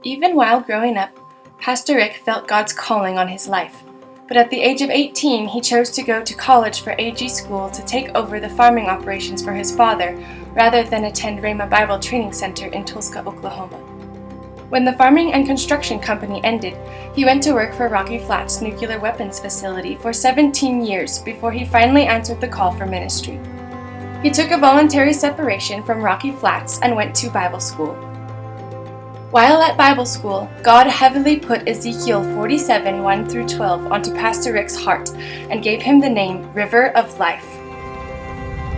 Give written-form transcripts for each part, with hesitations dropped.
Even while growing up, Pastor Rick felt God's calling on his life. But at the age of 18, he chose to go to college for AG school to take over the farming operations for his father, rather than attend Rhema Bible Training Center in Tulsa, Oklahoma. When the farming and construction company ended, he went to work for Rocky Flats Nuclear Weapons Facility for 17 years before he finally answered the call for ministry. He took a voluntary separation from Rocky Flats and went to Bible school. While at Bible school, God heavily put Ezekiel 47:1-12 onto Pastor Rick's heart and gave him the name River of Life.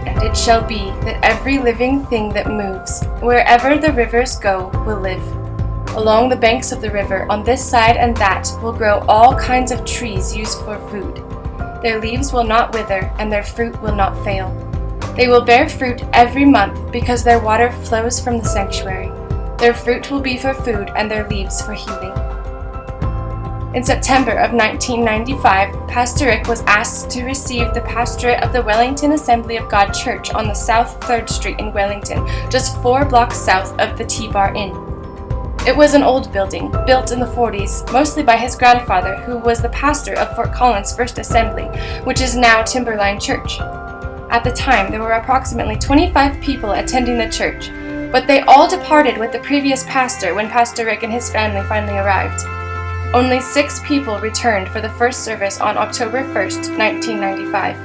And it shall be that every living thing that moves, wherever the rivers go, will live. Along the banks of the river, on this side and that, will grow all kinds of trees used for food. Their leaves will not wither, and their fruit will not fail. They will bear fruit every month, because their water flows from the sanctuary. Their fruit will be for food, and their leaves for healing. In September of 1995, Pastor Rick was asked to receive the pastorate of the Wellington Assembly of God Church on the South 3rd Street in Wellington, just 4 blocks south of the T-Bar Inn. It was an old building, built in the 40s, mostly by his grandfather, who was the pastor of Fort Collins First Assembly, which is now Timberline Church. At the time, there were approximately 25 people attending the church, but they all departed with the previous pastor when Pastor Rick and his family finally arrived. Only 6 people returned for the first service on October 1st, 1995.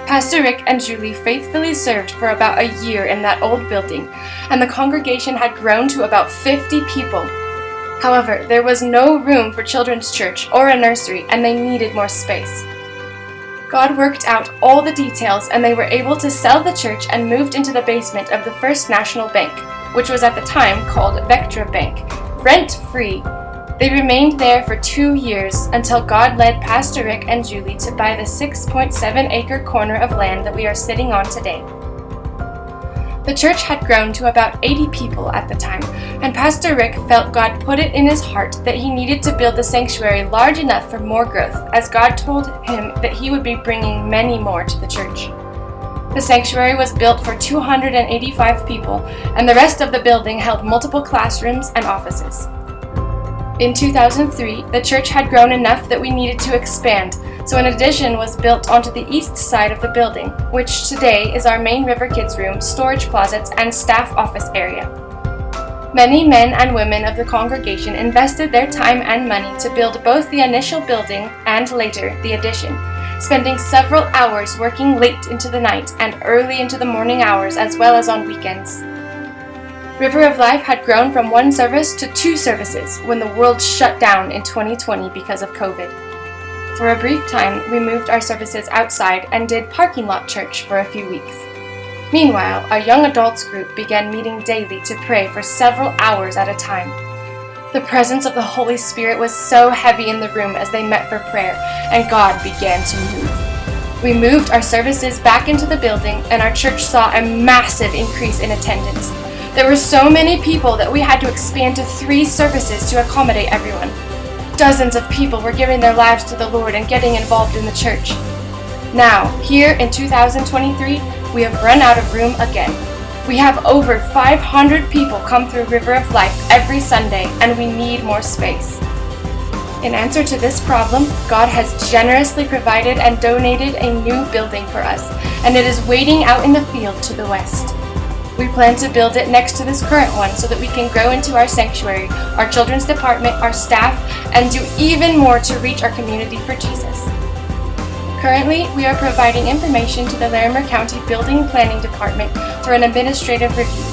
Pastor Rick and Julie faithfully served for about a year in that old building, and the congregation had grown to about 50 people. However, there was no room for children's church or a nursery, and they needed more space. God worked out all the details, and they were able to sell the church and moved into the basement of the First National Bank, which was at the time called Vectra Bank, rent-free. They remained there for 2 years until God led Pastor Rick and Julie to buy the 6.7-acre corner of land that we are sitting on today. The church had grown to about 80 people at the time, and Pastor Rick felt God put it in his heart that he needed to build the sanctuary large enough for more growth, as God told him that he would be bringing many more to the church. The sanctuary was built for 285 people, and the rest of the building held multiple classrooms and offices. In 2003, the church had grown enough that we needed to expand, so an addition was built onto the east side of the building, which today is our main River Kids room, storage closets, and staff office area. Many men and women of the congregation invested their time and money to build both the initial building and later the addition, spending several hours working late into the night and early into the morning hours, as well as on weekends. River of Life had grown from 1 service to 2 services when the world shut down in 2020 because of COVID. For a brief time, we moved our services outside and did parking lot church for a few weeks. Meanwhile, our young adults group began meeting daily to pray for several hours at a time. The presence of the Holy Spirit was so heavy in the room as they met for prayer, and God began to move. We moved our services back into the building, and our church saw a massive increase in attendance. There were so many people that we had to expand to 3 services to accommodate everyone. Dozens of people were giving their lives to the Lord and getting involved in the church. Now, here in 2023, we have run out of room again. We have over 500 people come through River of Life every Sunday, and we need more space. In answer to this problem, God has generously provided and donated a new building for us, and it is waiting out in the field to the west. We plan to build it next to this current one so that we can grow into our sanctuary, our children's department, our staff, and do even more to reach our community for Jesus. Currently, we are providing information to the Larimer County Building Planning Department for an administrative review.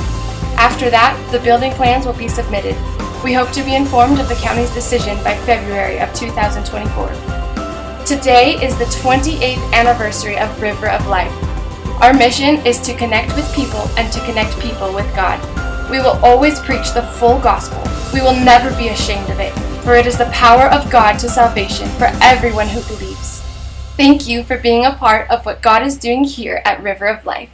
After that, the building plans will be submitted. We hope to be informed of the county's decision by February of 2024. Today is the 28th anniversary of River of Life. Our mission is to connect with people and to connect people with God. We will always preach the full gospel. We will never be ashamed of it, for it is the power of God to salvation for everyone who believes. Thank you for being a part of what God is doing here at River of Life.